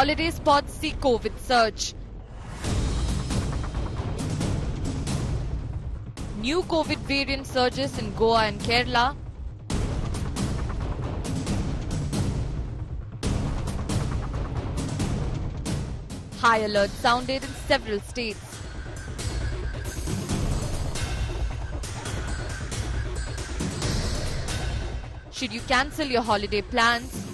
Holiday spots see COVID surge. New COVID variant surges in Goa and Kerala. High alert sounded in several states. Should you cancel your holiday plans?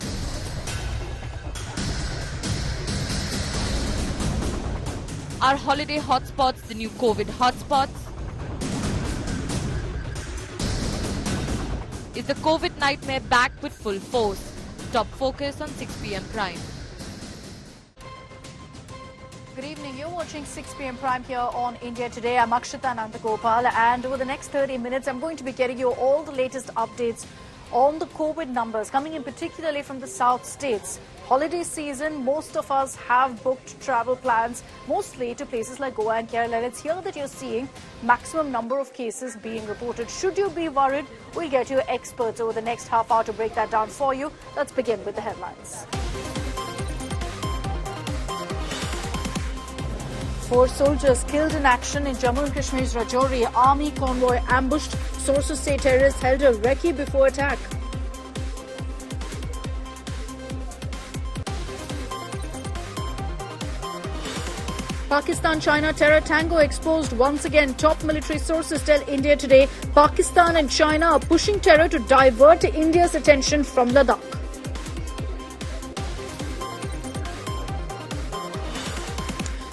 Are holiday hotspots the new COVID hotspots? Is the COVID nightmare back with full force? Top focus on 6 p.m. Prime. Good evening. You're watching 6 p.m. Prime here on India Today. I'm Akshita Nandagopal, and over the next 30 minutes, I'm going to be getting you all the latest updates on the COVID numbers coming in particularly from the south states. Holiday season, most of us have booked travel plans, mostly to places like Goa and Kerala. And it's here that you're seeing maximum number of cases being reported. Should you be worried? We'll get you experts over the next half hour to break that down for you. Let's begin with the headlines. 4 soldiers killed in action in Jammu and Kashmir's Rajouri. Army convoy ambushed. Sources say terrorists held a recce before attack. Pakistan-China terror tango exposed once again. Top military sources tell India Today Pakistan and China are pushing terror to divert India's attention from Ladakh.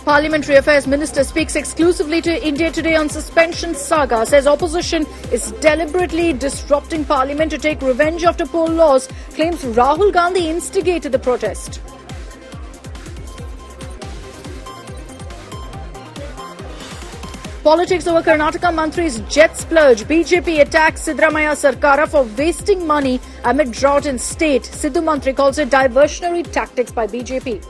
Parliamentary Affairs Minister speaks exclusively to India Today on suspension saga, says opposition is deliberately disrupting Parliament to take revenge after poll laws, claims Rahul Gandhi instigated the protest. Politics over Karnataka Mantri's jet splurge. BJP attacks Siddaramaiah Sarkara for wasting money amid drought in state. Siddu Mantri calls it diversionary tactics by BJP.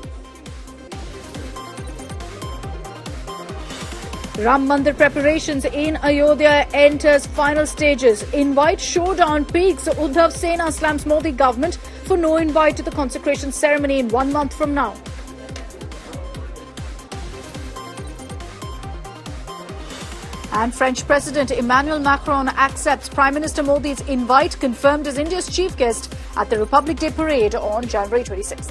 Mandir Preparations in Ayodhya enters final stages. Invite showdown peaks. Uddhav Sena slams Modi government for no invite to the consecration ceremony in 1 month from now. And French President Emmanuel Macron accepts Prime Minister Modi's invite, confirmed as India's chief guest at the Republic Day parade on January 26th.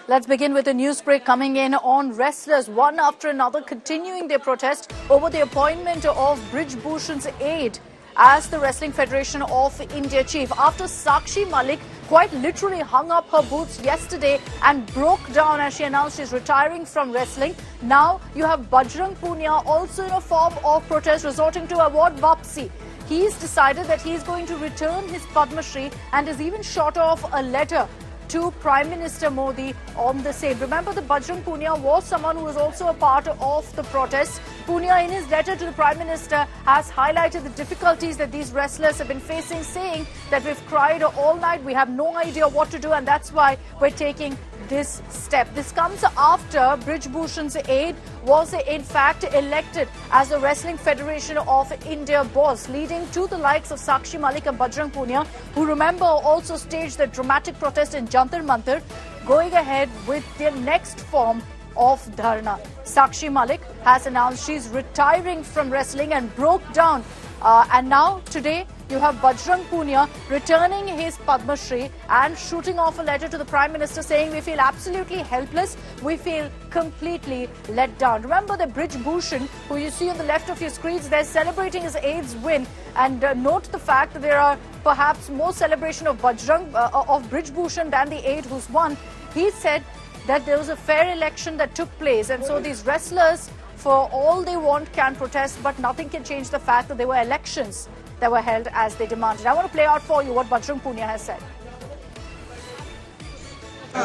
Let's begin with a news break coming in on wrestlers, one after another continuing their protest over the appointment of Brij Bhushan's aide as the Wrestling Federation of India chief. After Sakshi Malik quite literally hung up her boots yesterday and broke down as she announced she's retiring from wrestling, now you have Bajrang Punia also in a form of protest resorting to award Vapsi. He's decided that he's going to return his Padma Shri and has even shot off a letter to Prime Minister Modi on the same. Remember that Bajrang Punia was someone who was also a part of the protest. Punia, in his letter to the Prime Minister, has highlighted the difficulties that these wrestlers have been facing, saying that we've cried all night, we have no idea what to do, and that's why we're taking this step. This comes after Brij Bhushan's aide was in fact elected as the Wrestling Federation of India boss, leading to the likes of Sakshi Malik and Bajrang Punia, who remember also staged the dramatic protest in Jantar Mantar, going ahead with their next form of dharna. Sakshi Malik has announced she's retiring from wrestling and broke down. And now, today, you have Bajrang Punia returning his Padma Shri and shooting off a letter to the Prime Minister saying we feel absolutely helpless, we feel completely let down. Remember that Brij Bhushan, who you see on the left of your screens, they're celebrating his aide's win. And note the fact that there are perhaps more celebration of Brij Bhushan than the aide who's won. He said that there was a fair election that took place, and so these wrestlers, for all they want, can protest, but nothing can change the fact that there were elections that were held as they demanded. I want to play out for you what Bajrang Punia has said.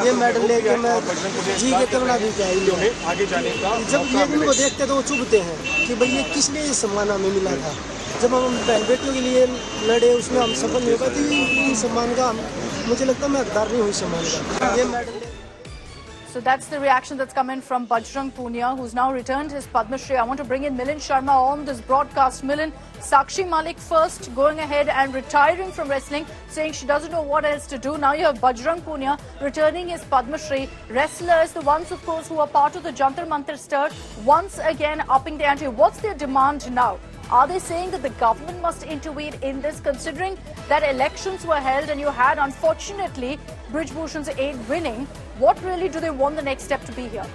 ये medal लेके मैं जी के तबला भी चाहिए आगे जाने का जब ये इनको देखते तो वो चुभते हैं कि भाई ये किस लिए इस सम्मान हमें मिला था जब हम बहन बेटियों के लिए लड़े उसमें हम सफल नहीं हो पाए तो सम्मान का मुझे लगता है मैं हकदार नहीं हुई सम्मान का ये medal. So that's the reaction that's come in from Bajrang Punia, who's now returned his Padma Shri. I want to bring in Milind Sharma on this broadcast. Milind, Sakshi Malik first going ahead and retiring from wrestling, saying she doesn't know what else to do. Now you have Bajrang Punia returning his Padma Shri. Wrestlers, the ones of course who are part of the Jantar Mantar stir, once again upping the ante. What's their demand now? Are they saying that the government must intervene in this, considering that elections were held and you had, unfortunately, Brij Bhushan's aide winning? What really do they want the next step to be here?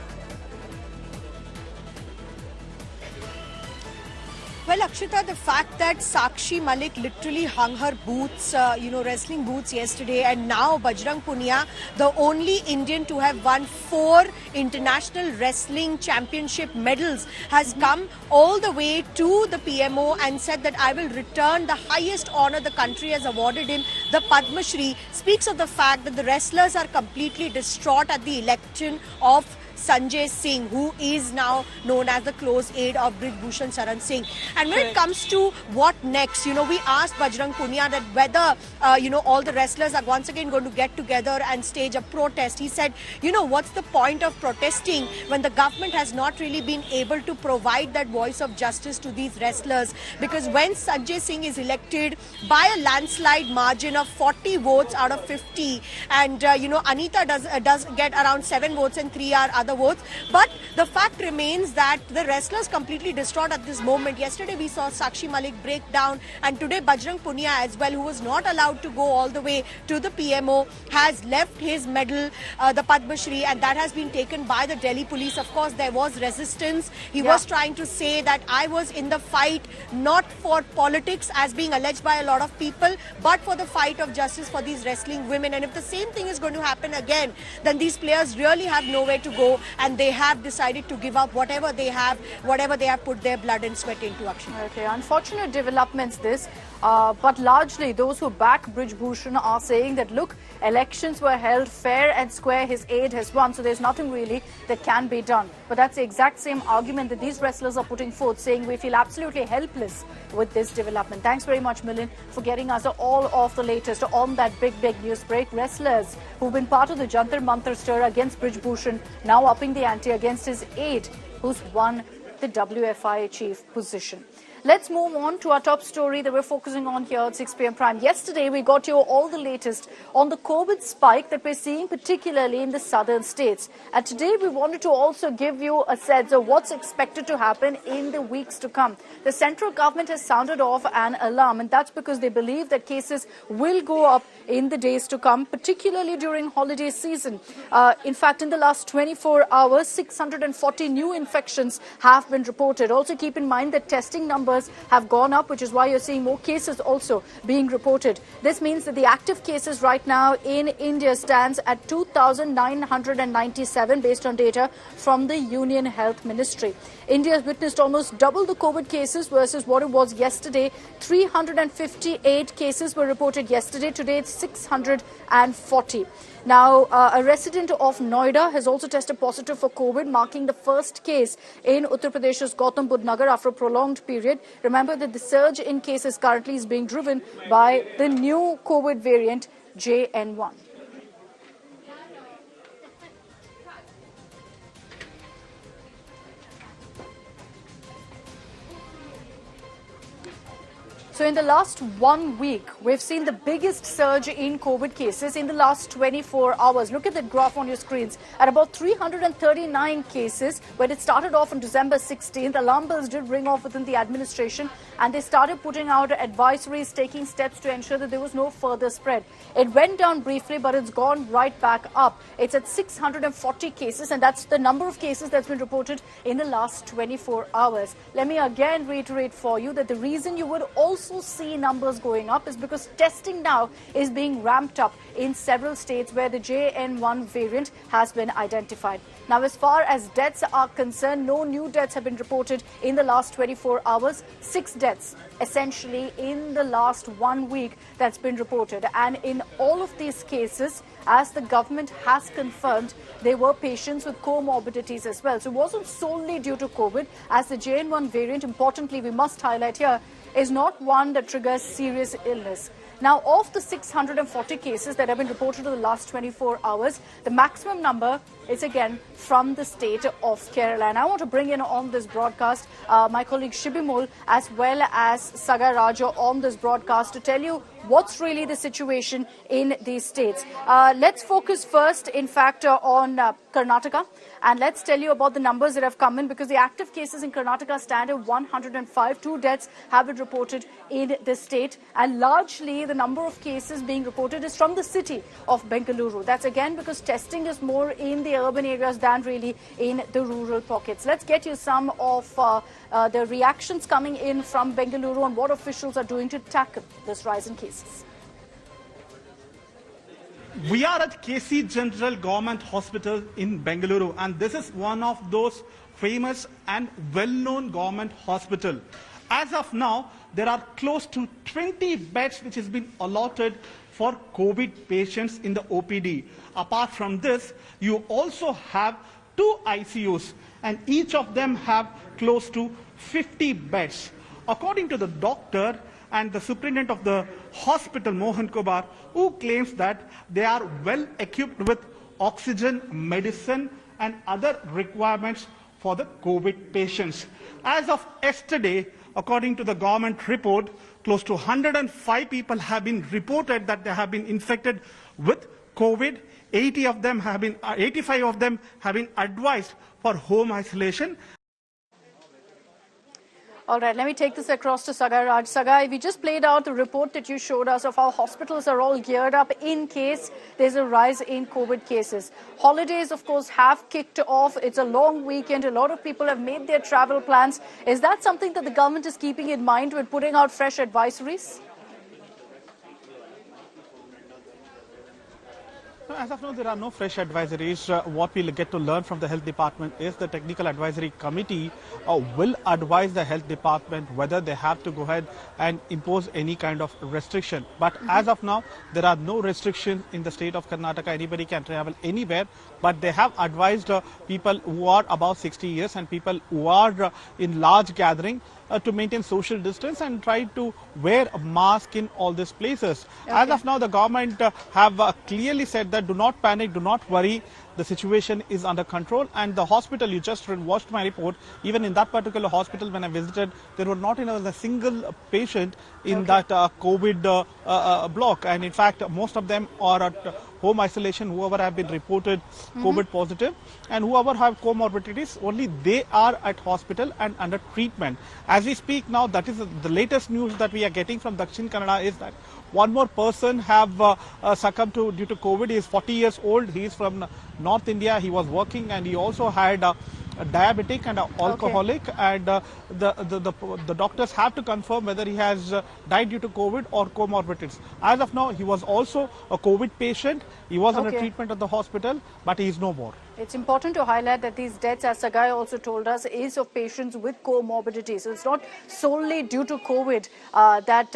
Well, Akshita, the fact that Sakshi Malik literally hung her boots, wrestling boots yesterday, and now Bajrang Punia, the only Indian to have won 4 international wrestling championship medals, has come all the way to the PMO and said that I will return the highest honor the country has awarded him, the Padma Shri, speaks of the fact that the wrestlers are completely distraught at the election of Sanjay Singh, who is now known as the close aide of Brij Bhushan Saran Singh. And when it comes to what next, we asked Bajrang Punia that whether, all the wrestlers are once again going to get together and stage a protest. He said, what's the point of protesting when the government has not really been able to provide that voice of justice to these wrestlers? Because when Sanjay Singh is elected by a landslide margin of 40 votes out of 50, and, Anita does get around 7 votes and 3 are other votes. But the fact remains that the wrestlers completely distraught at this moment. Yesterday we saw Sakshi Malik break down, and today Bajrang Punia as well, who was not allowed to go all the way to the PMO, has left his medal, the Padma Shri, and that has been taken by the Delhi police. Of course, there was resistance. He was trying to say that I was in the fight not for politics, as being alleged by a lot of people, but for the fight of justice for these wrestling women. And if the same thing is going to happen again, then these players really have nowhere to go, and they have decided to give up whatever they have put their blood and sweat into action. Okay, unfortunate developments this, but largely those who back Brij Bhushan are saying that, look, elections were held fair and square, his aide has won, so there's nothing really that can be done. But that's the exact same argument that these wrestlers are putting forth, saying we feel absolutely helpless with this development. Thanks very much, Milind, for getting us all of the latest on that big news break. Wrestlers who've been part of the Jantar Mantar stir against Brij Bhushan now upping the ante against his aide, who's won the WFI chief position. Let's move on to our top story that we're focusing on here at 6 p.m. Prime. Yesterday, we got you all the latest on the COVID spike that we're seeing, particularly in the southern states. And today, we wanted to also give you a sense of what's expected to happen in the weeks to come. The central government has sounded off an alarm, and that's because they believe that cases will go up in the days to come, particularly during holiday season. In fact, in the last 24 hours, 640 new infections have been reported. Also, keep in mind that testing numbers have gone up, which is why you're seeing more cases also being reported. This means that the active cases right now in India stands at 2,997 based on data from the Union Health Ministry. India has witnessed almost double the COVID cases versus what it was yesterday. 358 cases were reported yesterday. Today it's 640. Now, a resident of Noida has also tested positive for COVID, marking the first case in Uttar Pradesh's Gautam Budh Nagar after a prolonged period. Remember that the surge in cases currently is being driven by the new COVID variant JN1. So in the last 1 week, we've seen the biggest surge in COVID cases in the last 24 hours. Look at the graph on your screens. At about 339 cases, when it started off on December 16th, alarm bells did ring off within the administration, and they started putting out advisories, taking steps to ensure that there was no further spread. It went down briefly, but it's gone right back up. It's at 640 cases, and that's the number of cases that's been reported in the last 24 hours. Let me again reiterate for you that the reason you would also see numbers going up is because testing now is being ramped up in several states where the JN1 variant has been identified. Now, as far as deaths are concerned, no new deaths have been reported in the last 24 hours. 6 deaths essentially in the last 1 week that's been reported. And in all of these cases, as the government has confirmed, there were patients with comorbidities as well. So it wasn't solely due to COVID, as the JN1 variant, importantly, we must highlight here, is not one that triggers serious illness. Now, of the 640 cases that have been reported in the last 24 hours, the maximum number It's again from the state of Kerala. And I want to bring in on this broadcast my colleague Shibimul as well as Sagar Raja on this broadcast to tell you what's really the situation in these states. Let's focus first, in fact, on Karnataka. And let's tell you about the numbers that have come in, because the active cases in Karnataka stand at 105. 2 deaths have been reported in the state. And largely the number of cases being reported is from the city of Bengaluru. That's again because testing is more in the urban areas than really in the rural pockets. Let's get you some of the reactions coming in from Bengaluru on what officials are doing to tackle this rise in cases. We are at KC General Government Hospital in Bengaluru, and this is one of those famous and well-known government hospital. As of now, there are close to 20 beds which has been allotted for COVID patients in the OPD. Apart from this, you also have 2 ICUs, and each of them have close to 50 beds. According to the doctor and the superintendent of the hospital, Mohan Kumar, who claims that they are well equipped with oxygen, medicine and other requirements for the COVID patients. As of yesterday, according to the government report, close to 105 people have been reported that they have been infected with COVID. 85 of them have been advised for home isolation. All right, let me take this across to Sagar Raj. Sagar, we just played out the report that you showed us of how hospitals are all geared up in case there's a rise in COVID cases. Holidays, of course, have kicked off. It's a long weekend. A lot of people have made their travel plans. Is that something that the government is keeping in mind when putting out fresh advisories? As of now, there are no fresh advisories. What we'll get to learn from the health department is the technical advisory committee will advise the health department whether they have to go ahead and impose any kind of restriction. But as of now, there are no restrictions in the state of Karnataka. Anybody can travel anywhere. But they have advised people who are above 60 years and people who are in large gathering to maintain social distance and try to wear a mask in all these places. Okay. As of now, the government have clearly said that do not panic, do not worry. The situation is under control, and the hospital, you just watched my report, even in that particular hospital when I visited, there were not even a single patient in that COVID block, and in fact most of them are at home isolation, whoever have been reported COVID positive, and whoever have comorbidities, only they are at hospital and under treatment. As we speak now, that is the latest news that we are getting from Dakshin Kannada is that one more person have succumbed due to COVID. He is 40 years old. He is from North India. He was working and he also had a diabetic and alcoholic, and the doctors have to confirm whether he has died due to COVID or comorbidities. As of now, he was also a COVID patient. He was under treatment at the hospital, but he is no more. It's important to highlight that these deaths, as Sagai also told us, is of patients with comorbidities. So it's not solely due to COVID that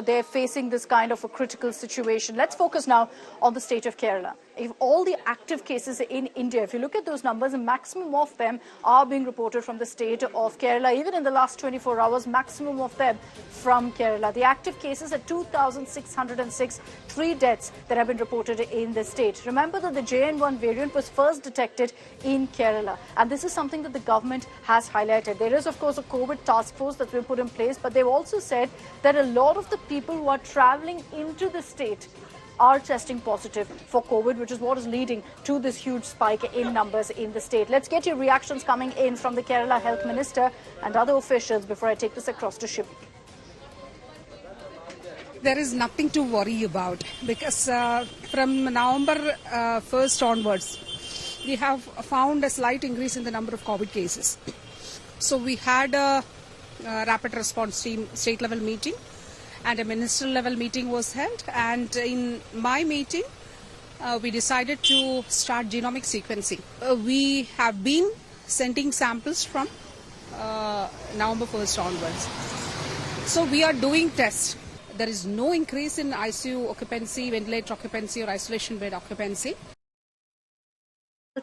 they're facing this kind of a critical situation. Let's focus now on the state of Kerala. If all the active cases in India, if you look at those numbers, a maximum of them are being reported from the state of Kerala. Even in the last 24 hours, maximum of them from Kerala. The active cases are 2,606, 3 deaths that have been reported in the state. Remember that the JN1 variant was first detected in Kerala, and this is something that the government has highlighted. There is, of course, a COVID task force that's been put in place, but they've also said that a lot of the people who are traveling into the state are testing positive for COVID, which is what is leading to this huge spike in numbers in the state. Let's get your reactions coming in from the Kerala Health Minister and other officials before I take this across to Shiv. There is nothing to worry about because from November 1st onwards, we have found a slight increase in the number of COVID cases. So we had a rapid response team state level meeting and a ministerial level meeting was held, and in my meeting we decided to start genomic sequencing. We have been sending samples from November 1st onwards. So we are doing tests. There is no increase in ICU occupancy, ventilator occupancy or isolation bed occupancy.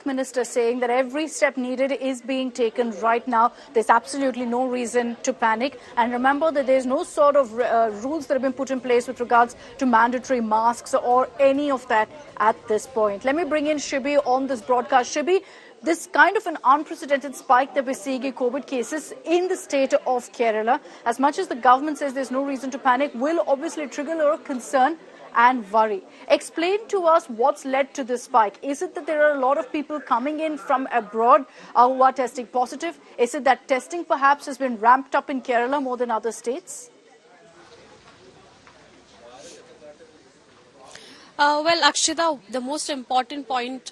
Minister saying that every step needed is being taken right now. There's absolutely no reason to panic. And remember that there's no sort of rules that have been put in place with regards to mandatory masks or any of that at this point. Let me bring in Shibi on this broadcast. Shibi, this kind of an unprecedented spike that we're seeing in COVID cases in the state of Kerala, as much as the government says there's no reason to panic, will obviously trigger a lot of concern and worry. Explain to us what's led to this spike. Is it that there are a lot of people coming in from abroad who are testing positive? Is it that testing perhaps has been ramped up in Kerala more than other states? Well, Akshita, the most important point,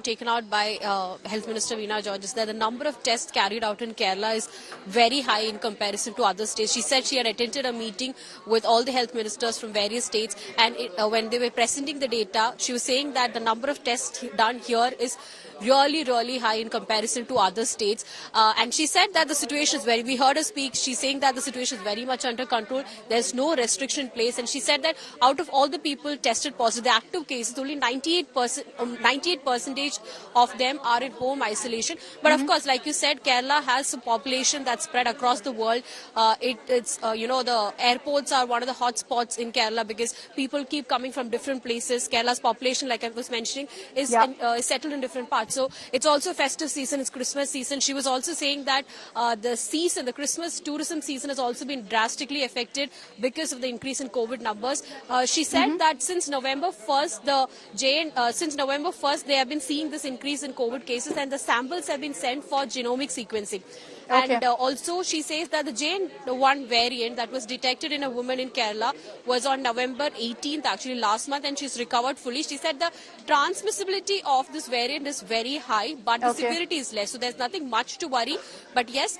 taken out by Health Minister Veena George is that the number of tests carried out in Kerala is very high in comparison to other states. She said she had attended a meeting with all the health ministers from various states, and when they were presenting the data, she was saying that the number of tests done here is really high in comparison to other states. And she said that the situation is we heard her speak, she's saying that the situation is very much under control. There's no restriction in place. And she said that out of all the people tested positive, the active cases, only 98% of them are in home isolation. But of course, like you said, Kerala has a population that's spread across the world. The airports are one of the hot spots in Kerala because people keep coming from different places. Kerala's population, like I was mentioning, is settled in different parts. So it's also festive season, it's Christmas season. She was also saying that the Christmas tourism season has also been drastically affected because of the increase in COVID numbers. She said that since November 1st, they have been seeing this increase in COVID cases, and the samples have been sent for genomic sequencing. Okay. And also she says that the JN1 variant that was detected in a woman in Kerala was on November 18th, actually last month, and she's recovered fully. She said the transmissibility of this variant is very high, but the severity is less. So there's nothing much to worry. But yes,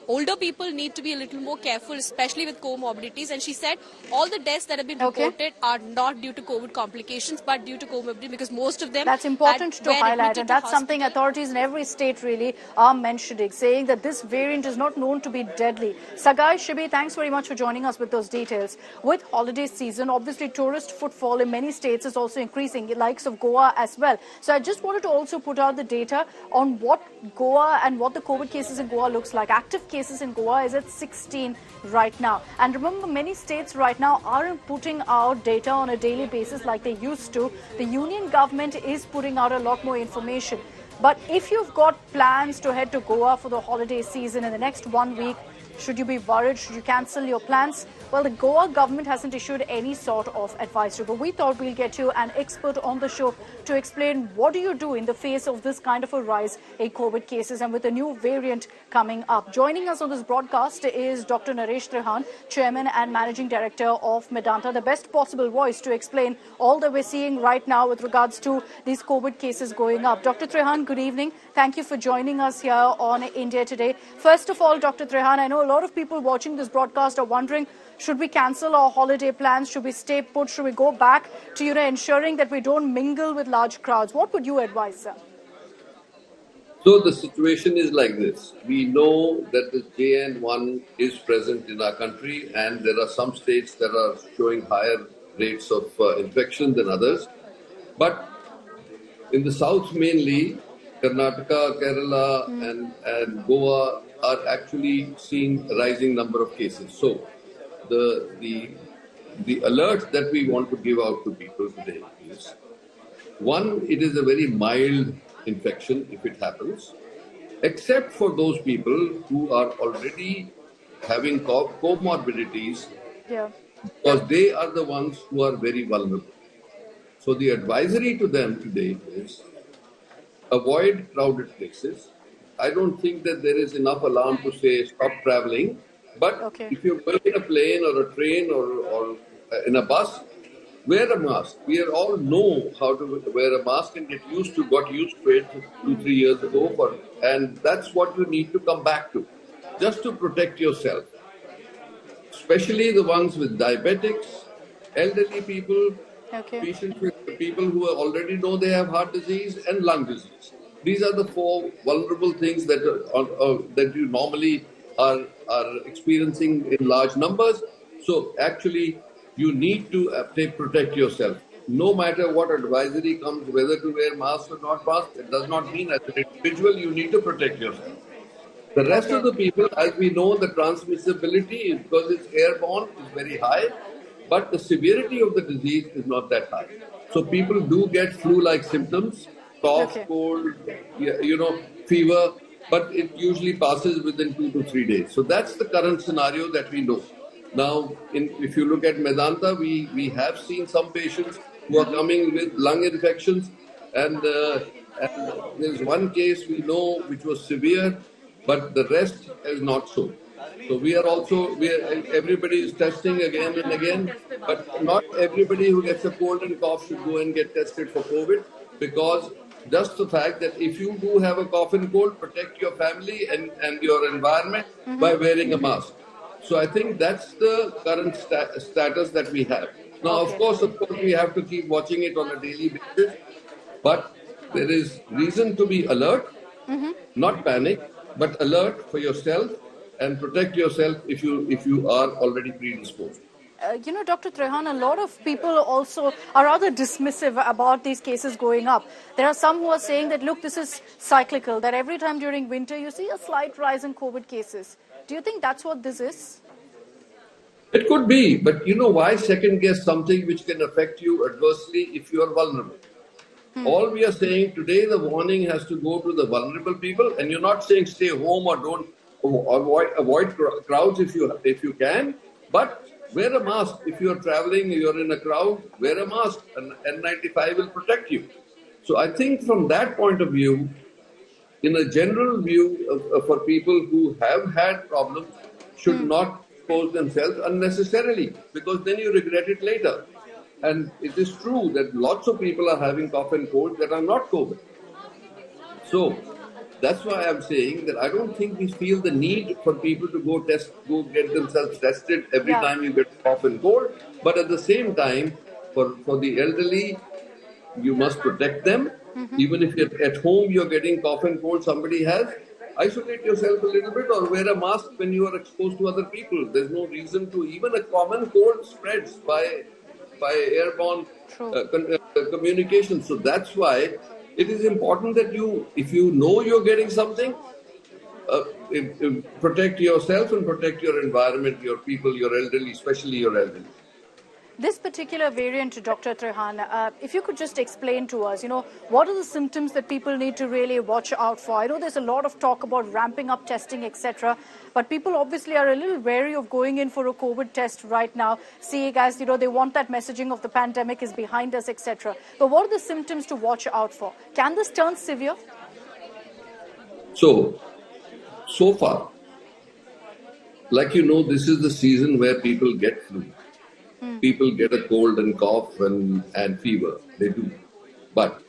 older people need to be a little more careful, especially with comorbidities. And she said all the deaths that have been reported are not due to COVID complications, but due to comorbidity, because most of them... That's important to highlight, and that's something authorities in every state really are mentioning, saying that this variant is not known to be deadly. Sagai, Shibi, thanks very much for joining us with those details. With holiday season, obviously tourist footfall in many states is also increasing, the likes of Goa as well. So I just wanted to also put out the data on what Goa and what the COVID cases in Goa looks like. Active cases in Goa is at 16 right now. And remember, many states right now aren't putting out data on a daily basis like they used to. The union government is putting out a lot more information. But if you've got plans to head to Goa for the holiday season in the next 1 week, should you be worried? Should you cancel your plans? Well, the Goa government hasn't issued any sort of advisory, but we thought we'll get you an expert on the show to explain what do you do in the face of this kind of a rise in COVID cases and with a new variant coming up. Joining us on this broadcast is Dr. Naresh Trehan, Chairman and Managing Director of Medanta, the best possible voice to explain all that we're seeing right now with regards to these COVID cases going up. Dr. Trehan, good evening. Thank you for joining us here on India Today. First of all, Dr. Trehan, I know a lot of people watching this broadcast are wondering, should we cancel our holiday plans? Should we stay put? Should we go back to, ensuring that we don't mingle with large crowds? What would you advise, sir? So the situation is like this. We know that the JN1 is present in our country, and there are some states that are showing higher rates of infection than others. But in the south mainly, Karnataka, Kerala and Goa are actually seeing a rising number of cases. So the alert that we want to give out to people today is, one, it is a very mild infection if it happens, except for those people who are already having comorbidities, because they are the ones who are very vulnerable. So the advisory to them today is avoid crowded places. I don't think that there is enough alarm to say stop traveling. But if you're going in a plane or a train or in a bus, wear a mask. We all know how to wear a mask and got used to it 2-3 years ago. And that's what you need to come back to, just to protect yourself. Especially the ones with diabetics, elderly people, patients with people who already know they have heart disease and lung disease. These are the 4 vulnerable things that you normally are experiencing in large numbers. So actually, you need to protect yourself. no matter what advisory comes, whether to wear mask or not mask, it does not mean as an individual you need to protect yourself. The rest of the people, as we know, the transmissibility, because it's airborne, is very high, but the severity of the disease is not that high. So people do get flu-like symptoms, cough, cold, fever, but it usually passes within 2 to 3 days. So that's the current scenario that we know. Now, if you look at Medanta, we have seen some patients who are coming with lung infections, and there's one case we know which was severe, but the rest is not so. So everybody is testing again and again, but not everybody who gets a cold and cough should go and get tested for COVID, because just the fact that if you do have a cough and cold, protect your family and your environment by wearing a mask. So I think that's the current status that we have. Now, of course, we have to keep watching it on a daily basis, but there is reason to be alert, not panic, but alert for yourself and protect yourself if you are already predisposed. Dr. Trehan, a lot of people also are rather dismissive about these cases going up. There are some who are saying that, look, this is cyclical, that every time during winter you see a slight rise in COVID cases. Do you think that's what this is? It could be, but why second guess something which can affect you adversely if you are vulnerable? All we are saying today, the warning has to go to the vulnerable people, and you're not saying stay home or don't avoid crowds if you can, but wear a mask. If you're traveling, you're in a crowd, wear a mask, and N95 will protect you. So I think from that point of view, in a general view for people who have had problems, should not expose themselves unnecessarily, because then you regret it later. And it is true that lots of people are having cough and cold that are not COVID. So that's why I'm saying that I don't think we feel the need for people to go get themselves tested every time you get cough and cold. But at the same time, for the elderly, you must protect them. Even if you're at home, you're getting cough and cold, somebody has, isolate yourself a little bit or wear a mask when you are exposed to other people. There's no reason to. Even a common cold spreads by airborne communication. So that's why it is important that if you know you're getting something, protect yourself and protect your environment, your people, your elderly, especially your elderly. This particular variant, Dr. Trehan, if you could just explain to us, what are the symptoms that people need to really watch out for? I know there's a lot of talk about ramping up testing, etc., but people obviously are a little wary of going in for a COVID test right now, seeing as, they want that messaging of the pandemic is behind us, etc. But what are the symptoms to watch out for? Can this turn severe? So far, like this is the season where people get flu. People get a cold and cough and fever. They do. But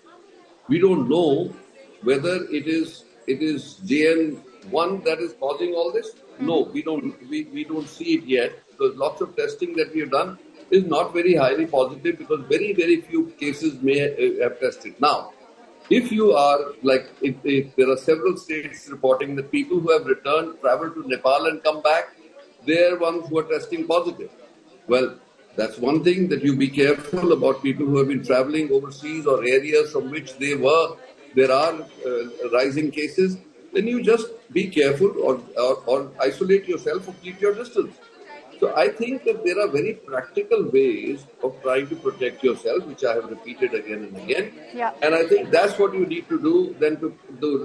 we don't know whether it is JN1 that is causing all this. No, we don't see it yet, because lots of testing that we have done is not very highly positive, because very, very few cases may have tested. Now, if you are if there are several states reporting that people who have returned, traveled to Nepal and come back, they are ones who are testing positive. Well, that's one thing, that you be careful about people who have been traveling overseas or areas from which there are rising cases. Then you just be careful or isolate yourself or keep your distance. So I think that there are very practical ways of trying to protect yourself, which I have repeated again and again. Yeah. And I think that's what you need to do. Then to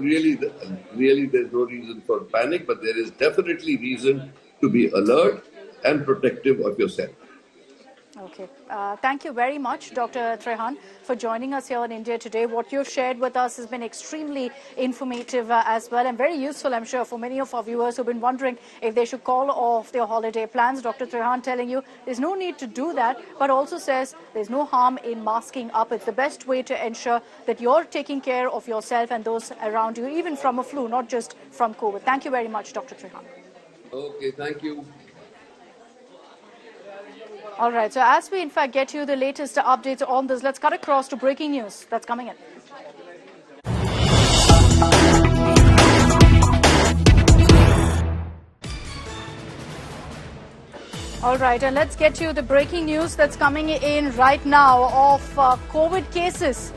really, there's no reason for panic, but there is definitely reason to be alert and protective of yourself. Okay. Thank you very much, Dr. Trehan, for joining us here in India today. What you've shared with us has been extremely informative as well, and very useful, I'm sure, for many of our viewers who've been wondering if they should call off their holiday plans. Dr. Trehan telling you there's no need to do that, but also says there's no harm in masking up. It's the best way to ensure that you're taking care of yourself and those around you, even from a flu, not just from COVID. Thank you very much, Dr. Trehan. Okay, thank you. All right, so as we in fact get you the latest updates on this, let's cut across to breaking news that's coming in. All right, and let's get you the breaking news that's coming in right now of COVID cases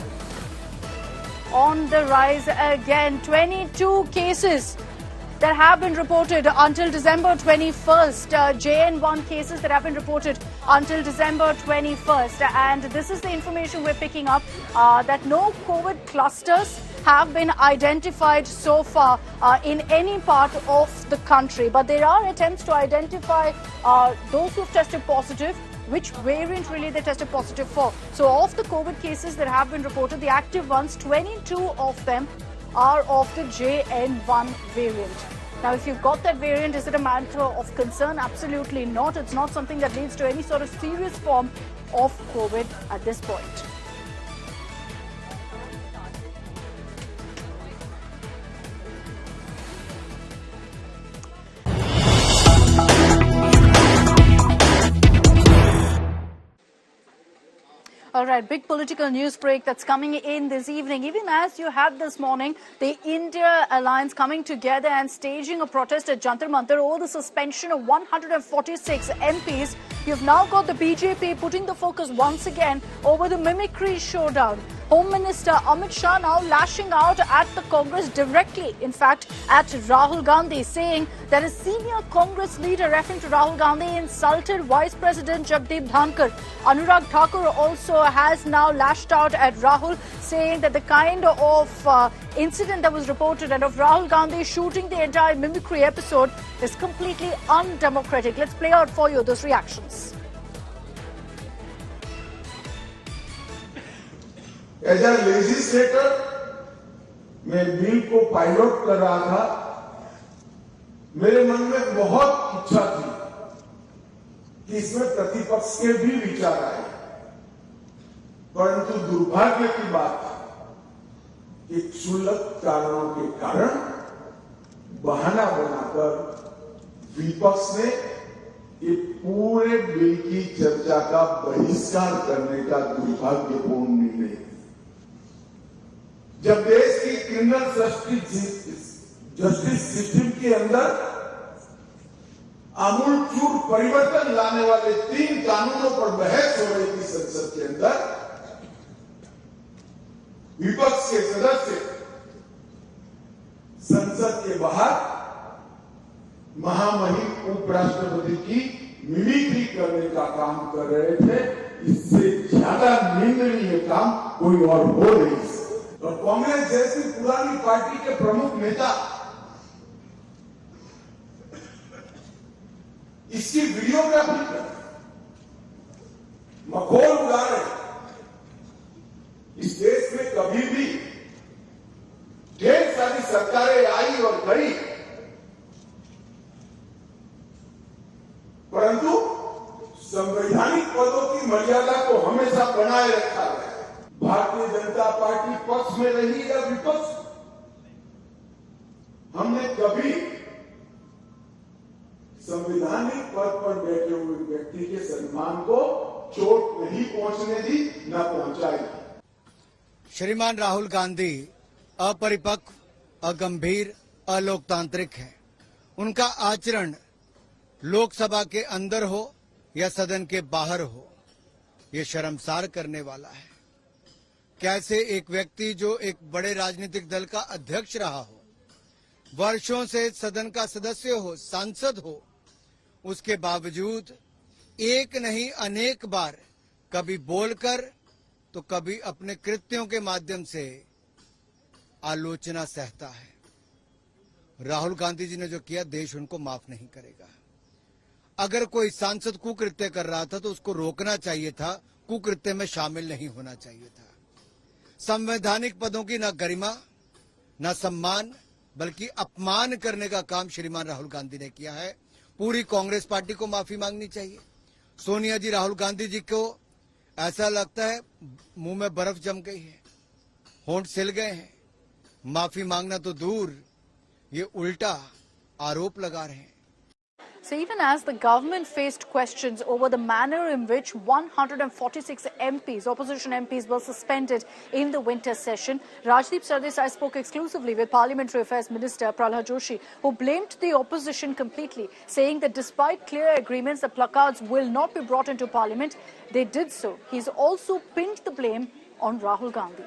on the rise again. 22 cases that have been reported until December 21st. JN1 cases that have been reported until December 21st. And this is the information we're picking up, that no COVID clusters have been identified so far in any part of the country. But there are attempts to identify those who've tested positive, which variant really they tested positive for. So of the COVID cases that have been reported, the active ones, 22 of them are of the JN1 variant. Now, if you've got that variant, is it a matter of concern? Absolutely not. It's not something that leads to any sort of serious form of COVID at this point. All right, big political news break that's coming in this evening. Even as you had this morning, the India Alliance coming together and staging a protest at Jantar Mantar over the suspension of 146 MPs. You've now got the BJP putting the focus once again over the mimicry showdown. Home Minister Amit Shah now lashing out at the Congress directly, in fact, at Rahul Gandhi, saying that a senior Congress leader referring to Rahul Gandhi insulted Vice President Jagdeep Dhankar. Anurag Thakur also has now lashed out at Rahul, saying that the kind of incident that was reported and of Rahul Gandhi shooting the entire mimicry episode is completely undemocratic. Let's play out for you those reactions. As a legislator मैं bill को pilot कर रहा था। मेरे मन में बहुत इच्छा थी कि इसमें प्रतिपक्ष के भी विचार आए, परंतु दुर्भाग्य की बात कि क्षुल्लक कारणों के कारण बहाना बनाकर विपक्ष ने ये पूरे बिल की चर्चा का बहिष्कार करने का दुर्भाग्यपूर्ण निर्णय। जब देश की क्रिमिनल जस्टिस सिस्टम के अंदर आमूलचूल परिवर्तन लाने वाले 3 कानूनों पर बहस हो रही थी संसद के अंदर, विपक्ष के सदस्य संसद के बाहर महामहिम उपराष्ट्रपति की मिमिक्री करने का काम कर रहे थे। इससे ज्यादा निंदनीय काम कोई और हो नहीं सकता। और कांग्रेस जैसी पुरानी पार्टी के प्रमुख नेता इसकी वीडियोग्राफी कर मखौल उड़ा रहे। इस देश में कभी भी ढेर सारी सरकारें आई और गई, परंतु संवैधानिक पदों की मर्यादा को हमेशा बनाए रखा है। भारतीय जनता पार्टी पक्ष में रही या विपक्ष, हमने कभी संवैधानिक पद पर बैठे हुए व्यक्ति के सम्मान को चोट नहीं पहुंचने दी, न पहुंचाई। श्रीमान राहुल गांधी अपरिपक्व, अगंभीर, अलोकतांत्रिक है। उनका आचरण लोकसभा के अंदर हो या सदन के बाहर हो, ये शर्मसार करने वाला है। कैसे एक व्यक्ति जो एक बड़े राजनीतिक दल का अध्यक्ष रहा हो, वर्षों से सदन का सदस्य हो, सांसद हो, उसके बावजूद एक नहीं अनेक बार कभी बोलकर तो कभी अपने कृत्यों के माध्यम से आलोचना सहता है। राहुल गांधी जी ने जो किया, देश उनको माफ नहीं करेगा। अगर कोई सांसद कुकृत्य कर रहा था तो उसको रोकना चाहिए था, कुकृत्य में शामिल नहीं होना चाहिए था। संवैधानिक पदों की न गरिमा न सम्मान बल्कि अपमान करने का काम श्रीमान राहुल गांधी ने किया है। पूरी कांग्रेस पार्टी को माफी मांगनी चाहिए। सोनिया जी राहुल गांधी जी को ऐसा लगता है मुंह में बर्फ जम गई है, होंठ सिल गए हैं। माफी मांगना तो दूर, ये उल्टा आरोप लगा रहे हैं। So even as the government faced questions over the manner in which 146 MPs, opposition MPs, were suspended in the winter session, Rajdeep Sardesai spoke exclusively with Parliamentary Affairs Minister Prahlad Joshi, who blamed the opposition completely, saying that despite clear agreements, the placards will not be brought into Parliament. They did so. He's also pinned the blame on Rahul Gandhi.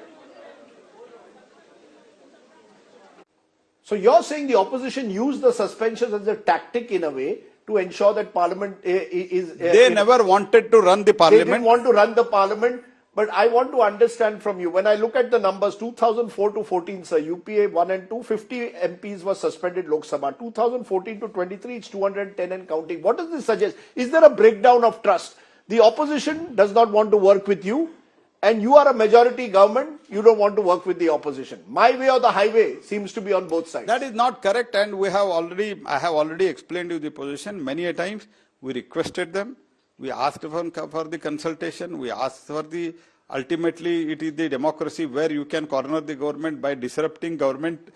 So you're saying the opposition used the suspensions as a tactic in a way to ensure that Parliament is... They never wanted to run the Parliament. They didn't want to run the Parliament. But I want to understand from you, when I look at the numbers, 2004 to 14, sir, UPA 1 and 2, 50 MPs were suspended Lok Sabha. 2014 to 23, it's 210 and counting. What does this suggest? Is there a breakdown of trust? The opposition does not want to work with you, and you are a majority government, you don't want to work with the opposition. My way or the highway seems to be on both sides. That is not correct, and I have already explained to you the position many a times. We requested them, we asked for the consultation, we asked for the, ultimately it is the democracy where you can corner the government by disrupting government.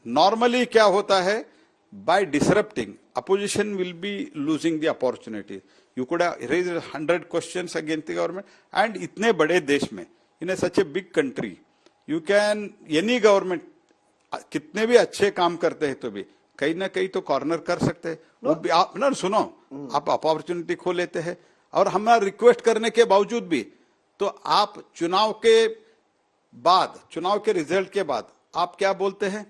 Normally kya hota hai? By disrupting, opposition will be losing the opportunity. You could have raised 100 questions against the government, and itne bade desh mein, in such a big country, you can, any government, kitne bhi अच्छे काम करते हैं तो भी कहीं ना कहीं तो कॉर्नर कर सकते हैं. वो भी आप ना सुनो, आप अपॉर्चुनिटी खो लेते हैं, और हमारा रिक्वेस्ट करने के बावजूद भी तो आप चुनाव के रिजल्ट के बाद आप क्या बोलते हैं?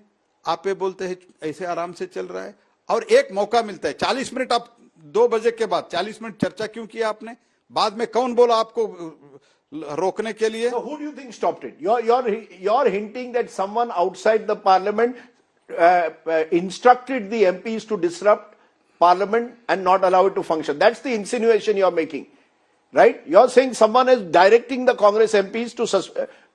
आप ये बोलते हैं ऐसे आराम से चल रहा है, और एक मौका मिलता है 40 मिनट, आप 2 बजे के बाद 40 मिनट चर्चा क्यों किया आपने? बाद में कौन बोला आपको रोकने के लिए? So who do you think stopped it? You're hinting that someone outside the Parliament instructed the MPs to disrupt Parliament and not allow it to function. That's the insinuation you're making, right? You're saying someone is directing the Congress MPs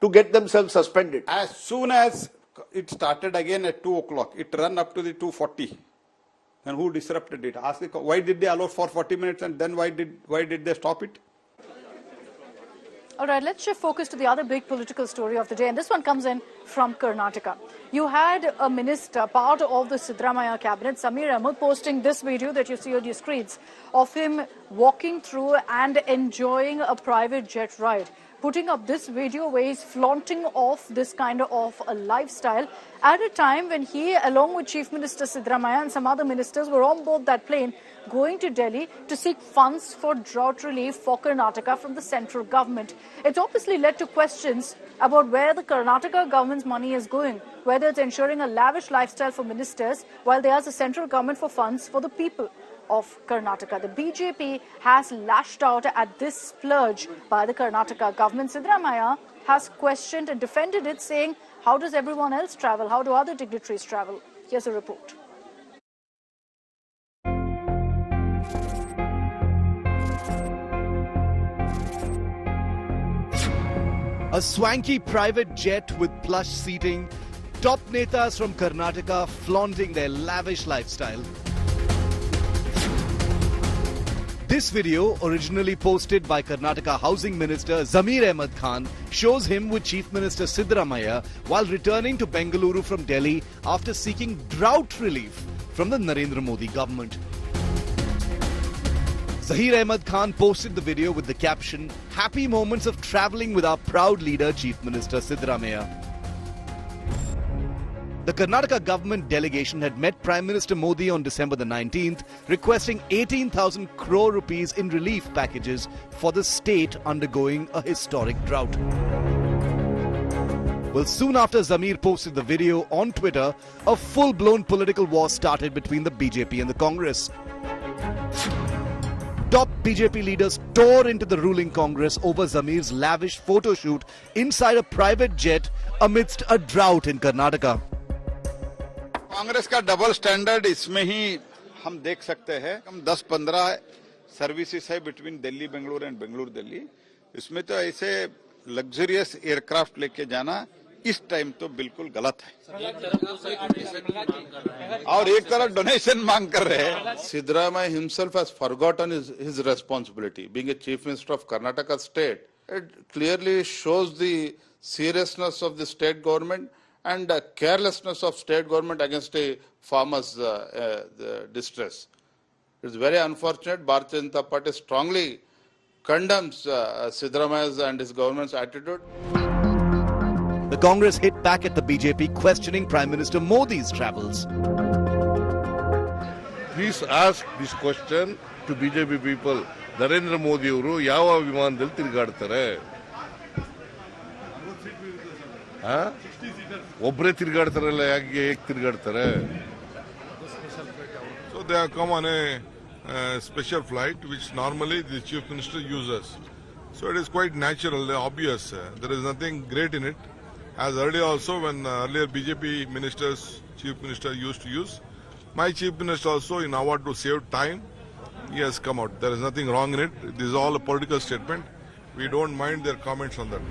to get themselves suspended. As soon as it started again at 2 o'clock, it ran up to the 2:40. And who disrupted it? Ask the, why did they allow for 40 minutes, and then why did they stop it? All right, let's shift focus to the other big political story of the day, and this one comes in from Karnataka. You had a minister, part of the Siddaramaiah cabinet, Zamir Ahmed, posting this video that you see on your screens of him walking through and enjoying a private jet ride, putting up this video where he's flaunting off this kind of a lifestyle at a time when he, along with Chief Minister Siddaramaiah and some other ministers, were on board that plane going to Delhi to seek funds for drought relief for Karnataka from the central government. It's obviously led to questions about where the Karnataka government's money is going, whether it's ensuring a lavish lifestyle for ministers while they ask the central government for funds for the people of Karnataka. The BJP has lashed out at this splurge by the Karnataka government. Siddaramaiah has questioned and defended it, saying, how does everyone else travel? How do other dignitaries travel? Here's a report. A swanky private jet with plush seating, top netas from Karnataka flaunting their lavish lifestyle. This video, originally posted by Karnataka Housing Minister Zamir Ahmed Khan, shows him with Chief Minister Siddaramaiah while returning to Bengaluru from Delhi after seeking drought relief from the Narendra Modi government. Zamir Ahmed Khan posted the video with the caption, "Happy moments of travelling with our proud leader, Chief Minister Siddaramaiah." The Karnataka government delegation had met Prime Minister Modi on December the 19th, requesting 18,000 crore rupees in relief packages for the state undergoing a historic drought. Well, soon after Zamir posted the video on Twitter, a full-blown political war started between the BJP and the Congress. Top BJP leaders tore into the ruling Congress over Zamir's lavish photo shoot inside a private jet amidst a drought in Karnataka. Congress का double standard इसमें ही हम देख सकते हैं. हम 10-15 services है between Delhi Bengaluru and Bengaluru Delhi. इसमें तो ऐसे लग्जरियस एयरक्राफ्ट लेके जाना इस टाइम तो बिल्कुल गलत है, और एक तरफ डोनेशन मांग कर रहे हैं. Siddaramaiah himself has forgotten his responsibility. Being a chief minister of Karnataka state, it clearly shows the seriousness of the state government and the carelessness of state government against a farmer's distress. It's very unfortunate. Bharatiya Janata Party strongly condemns Siddaramaya's and his government's attitude. The Congress hit back at the BJP, questioning Prime Minister Modi's travels. Please ask this question to BJP people. Narendra Modi ಅವರು ಯಾವ ವಿಮಾನದಲ್ಲಿ ತಿರುಗಾಡ್ತಾರೆ? ಒಬ್ಬರೇ ತಿರುಗಾಡ್ತಾರಲ್ಲ, ಯಾಕೆ ತಿರುಗಾಡ್ತಾರೆ? So they have come on a special flight which normally the Chief Minister uses. So it is quite natural, obvious. There is nothing great in it. As earlier also, when earlier BJP ministers, Chief Minister used to use, my Chief Minister also, in order to save time, he has come out. There is nothing wrong in it. This is all a political statement. We don't mind their comments on that.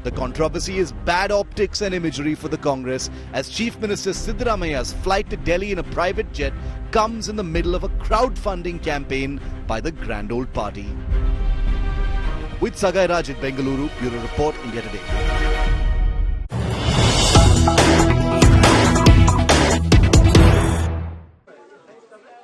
The controversy is bad optics and imagery for the Congress, as Chief Minister Siddaramaya's flight to Delhi in a private jet comes in the middle of a crowdfunding campaign by the grand old party. With Sagai Raj at Bengaluru, Bureau Report, India Today.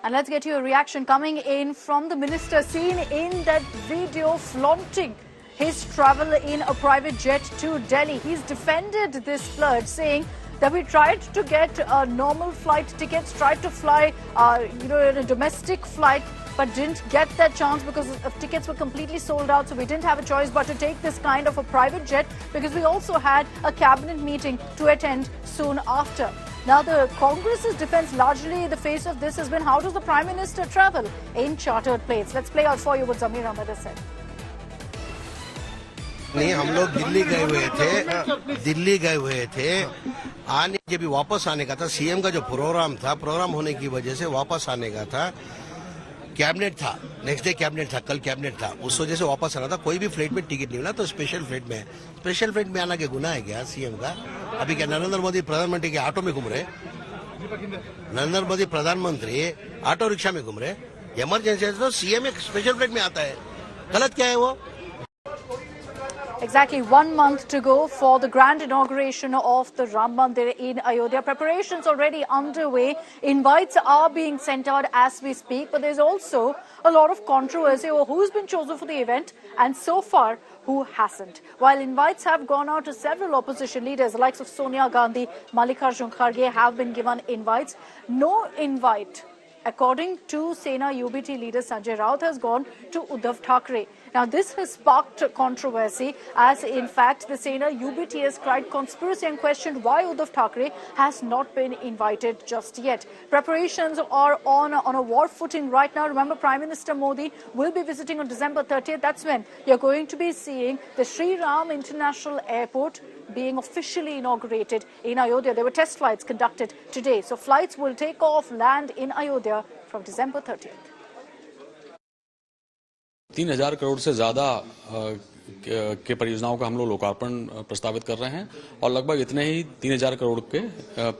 And let's get your reaction coming in from the minister seen in that video flaunting his travel in a private jet to Delhi. He's defended this flirt, saying that we tried to get normal flight tickets, tried to fly, in a domestic flight, but didn't get that chance because tickets were completely sold out. So we didn't have a choice but to take this kind of a private jet, because we also had a cabinet meeting to attend soon after. Now, the Congress's defense, largely the face of this has been, how does the Prime Minister travel in chartered planes? Let's play out for you what Zamir Ahmed has said. नहीं, हम लोग दिल्ली गए हुए थे आने जब वापस आने का था, सीएम का जो प्रोग्राम होने की वजह से वापस आने का था, कैबिनेट था, नेक्स्ट डे कैबिनेट था, कल कैबिनेट था, उस वजह से वापस आना था। कोई भी फ्लाइट में टिकट नहीं मिला, तो स्पेशल फ्लाइट में आना के गुनाह है क्या सीएम का? अभी क्या नरेंद्र मोदी प्रधानमंत्री के ऑटो में घूम रहे? नरेंद्र मोदी प्रधानमंत्री ऑटो रिक्शा में घूम रहे? इमरजेंसी है तो सीएम एक स्पेशल फ्लाइट में आता है, गलत क्या है वो? Exactly 1 month to go for the grand inauguration of the Ram Mandir in Ayodhya. Preparations already underway. Invites are being sent out as we speak. But there's also a lot of controversy over who's been chosen for the event and so far who hasn't. While invites have gone out to several opposition leaders, the likes of Sonia Gandhi, Mallikarjun Kharge have been given invites. No invite, according to Sena UBT leader Sanjay Raut, has gone to Uddhav Thackeray. Now, this has sparked controversy, as in fact the Sena UBT has cried conspiracy and questioned why Uddhav Thackeray has not been invited just yet. Preparations are on a war footing right now. Remember, Prime Minister Modi will be visiting on December 30th. That's when you're going to be seeing the Sri Ram International Airport being officially inaugurated in Ayodhya. There were test flights conducted today. So flights will take off, land in Ayodhya from December 30th. 3000 crore से ज्यादा के परियोजनाओं का हम लोग लोकार्पण प्रस्तावित कर रहे हैं और लगभग इतने ही 3000 करोड़ के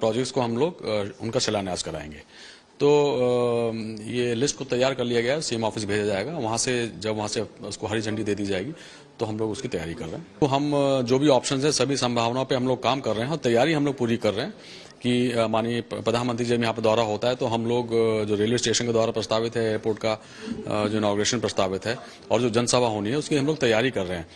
प्रोजेक्ट्स को हम लोग उनका शिलान्यास कराएंगे। तो ये लिस्ट को तैयार कर लिया गया है, सीएम ऑफिस भेजा जाएगा, वहां से उसको हरी झंडी दे दी जाएगी, तो हम लोग उसकी तैयारी कर रहे हैं। तो हम जो भी ऑप्शंस हैं, सभी संभावनाओं पे हम लोग काम कर रहे हैं और तैयारी हम लोग पूरी कर रहे हैं कि माननीय प्रधानमंत्री जब यहाँ पर दौरा होता है तो हम लोग जो रेलवे स्टेशन का दौरा प्रस्तावित है, एयरपोर्ट का जो इनॉग्रेशन प्रस्तावित है और जो जनसभा होनी है उसकी हम लोग तैयारी कर रहे हैं।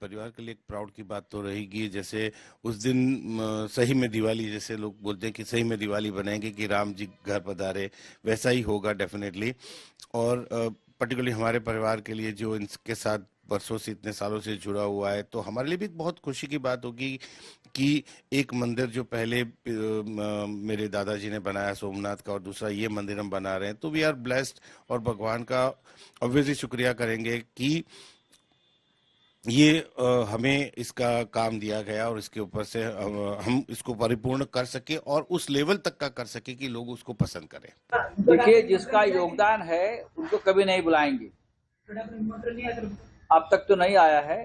परिवार के लिए एक प्राउड की बात तो रहेगी, जैसे उस दिन सही में दिवाली, जैसे लोग बोलते हैं कि सही में दिवाली बनाएंगे कि राम जी घर पधारे, वैसा ही होगा डेफिनेटली। और पर्टिकुलरली हमारे परिवार के लिए जो इनके साथ वर्षों से इतने सालों से जुड़ा हुआ है, तो हमारे लिए भी बहुत खुशी की बात होगी कि एक मंदिर जो पहले मेरे दादाजी ने बनाया सोमनाथ का और दूसरा ये मंदिर हम बना रहे हैं, तो वी आर ब्लेस्ड और भगवान का ऑब्वियसली शुक्रिया करेंगे कि ये हमें इसका काम दिया गया और इसके ऊपर से हम इसको परिपूर्ण कर सके और उस लेवल तक का कर सके कि लोग उसको पसंद करें। देखिए, जिसका योगदान है उनको कभी नहीं बुलाएंगे, अब तक तो नहीं आया है,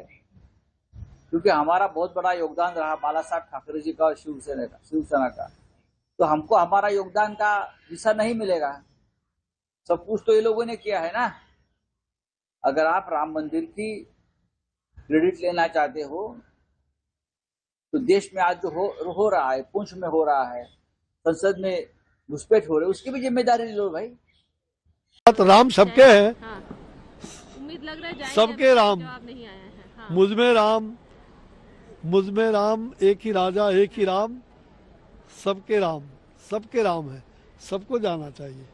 क्योंकि हमारा बहुत बड़ा योगदान रहा बाला साहब ठाकरे जी का और शिवसेना का, तो हमको हमारा योगदान का हिस्सा नहीं मिलेगा। सब कुछ तो ये लोगों ने किया है ना। अगर आप राम मंदिर की क्रेडिट लेना चाहते हो तो देश में आज जो हो रहा है, पुंछ में हो रहा है, संसद में घुसपैठ हो रहे, उसकी भी जिम्मेदारी लो भाई। राम सबके हैं, उम्मीद लग रहा है सबके राम, जवाब नहीं आया है। हाँ। मुझ में राम, एक ही राजा एक ही राम, सबके राम है, सबको जाना चाहिए।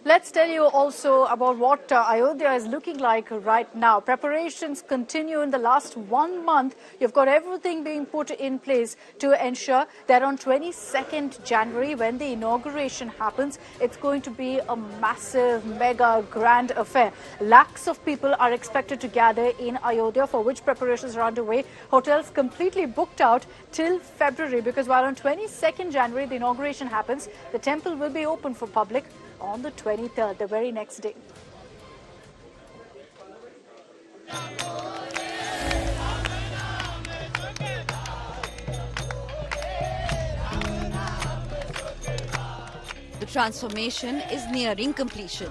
Let's tell you also about what Ayodhya is looking like right now. Preparations continue in the last 1 month. You've got everything being put in place to ensure that on 22nd January, when the inauguration happens, it's going to be a massive, mega, grand affair. Lakhs of people are expected to gather in Ayodhya, for which preparations are underway. Hotels completely booked out till February, because while on 22nd January the inauguration happens, the temple will be open for public on the 23rd, the very next day. The transformation is nearing completion.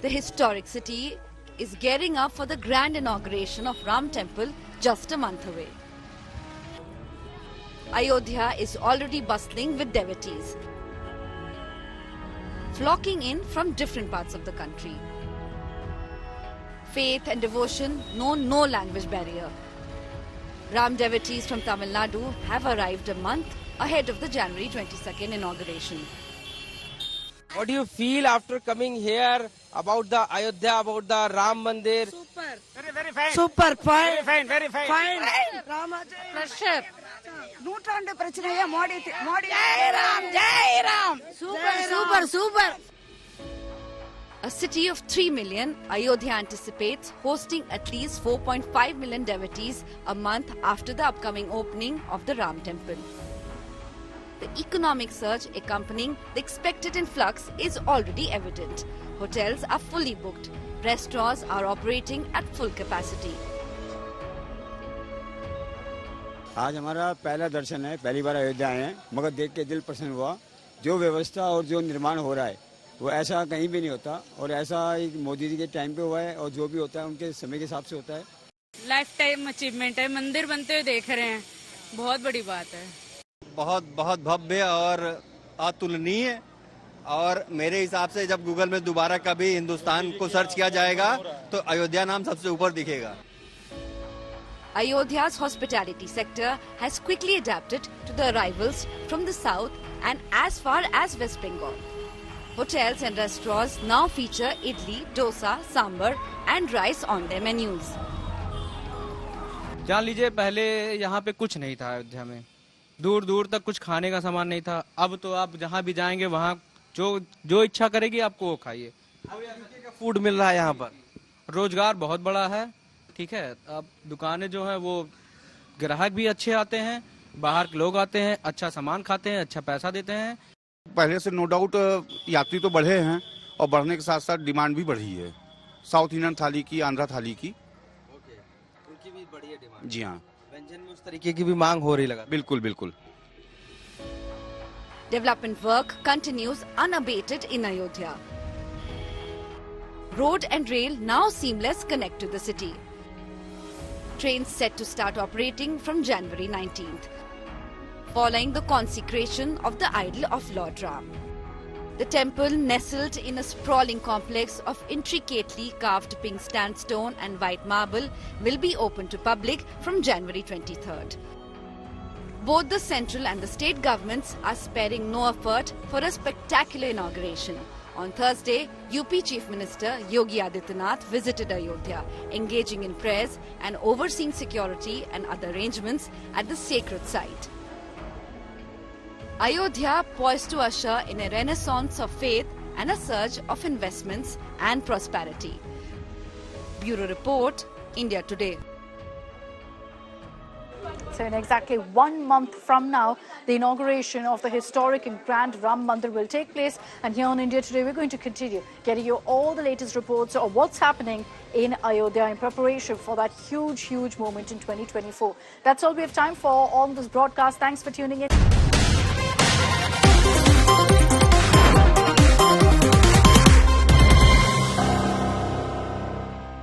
The historic city is gearing up for the grand inauguration of Ram Temple just a month away. Ayodhya is already bustling with devotees, flocking in from different parts of the country. Faith and devotion know no language barrier. Ram devotees from Tamil Nadu have arrived a month ahead of the January 22nd inauguration. What do you feel after coming here about the Ayodhya, about the Ram Mandir? Super. Very fine. Super, fine. Very fine. Fine. Pressure. நூற்றாண்டு பிரச்சனையே Modi Jai Ram. Super. A city of 3 million, Ayodhya anticipates hosting at least 4.5 million devotees a month after the upcoming opening of the Ram Temple. The economic surge accompanying the expected influx is already evident. Hotels are fully booked. Restaurants are operating at full capacity. आज हमारा पहला दर्शन है, पहली बार अयोध्या आए हैं, मगर देख के दिल प्रसन्न हुआ। जो व्यवस्था और जो निर्माण हो रहा है वो ऐसा कहीं भी नहीं होता, और ऐसा एक मोदी जी के टाइम पे हुआ है, और जो भी होता है उनके समय के हिसाब से होता है। लाइफ टाइम अचीवमेंट है, मंदिर बनते हुए देख रहे हैं, बहुत बड़ी बात है। बहुत भव्य और अतुलनीय, और मेरे हिसाब से जब गूगल में दोबारा कभी हिंदुस्तान को सर्च किया जाएगा तो अयोध्या नाम सबसे ऊपर दिखेगा। Ayodhya's hospitality sector has quickly adapted to the arrivals from the south and as far as West Bengal. Hotels and restaurants now feature idli, dosa, sambar and rice on their menus. जान लीजिए पहले यहाँ पे कुछ नहीं था अयोध्या में, दूर तक कुछ खाने का सामान नहीं था। अब तो आप जहाँ भी जाएंगे वहाँ जो इच्छा करेगी आपको वो खाइए। फूड मिल रहा है यहाँ पर, रोजगार बहुत बड़ा है। ठीक है, अब दुकानें जो हैं वो ग्राहक भी अच्छे आते हैं, बाहर के लोग आते हैं, अच्छा सामान खाते हैं, अच्छा पैसा देते हैं। पहले से नो डाउट यात्री तो बढ़े हैं, और बढ़ने के साथ साथ डिमांड भी बढ़ी है। साउथ इंडियन थाली की, आंध्रा थाली की, उनकी भी बढ़ी है डिमांड। जी हाँ, व्यंजन में उस तरीके की भी मांग हो रही लगा। बिल्कुल। Development work continues unabated in Ayodhya. Road and rail now seamless connect to the city. Trains set to start operating from January 19th, following the consecration of the idol of Lord Ram. The temple, nestled in a sprawling complex of intricately carved pink sandstone and white marble, will be open to public from January 23rd. Both the central and the state governments are sparing no effort for a spectacular inauguration. On Thursday, UP Chief Minister Yogi Adityanath visited Ayodhya, engaging in prayers and overseeing security and other arrangements at the sacred site. Ayodhya poised to usher in a renaissance of faith and a surge of investments and prosperity. Bureau Report, India Today. So in exactly 1 month from now, the inauguration of the historic and grand Ram Mandir will take place. And here on India Today, we're going to continue getting you all the latest reports of what's happening in Ayodhya in preparation for that huge moment in 2024. That's all we have time for on this broadcast. Thanks for tuning in.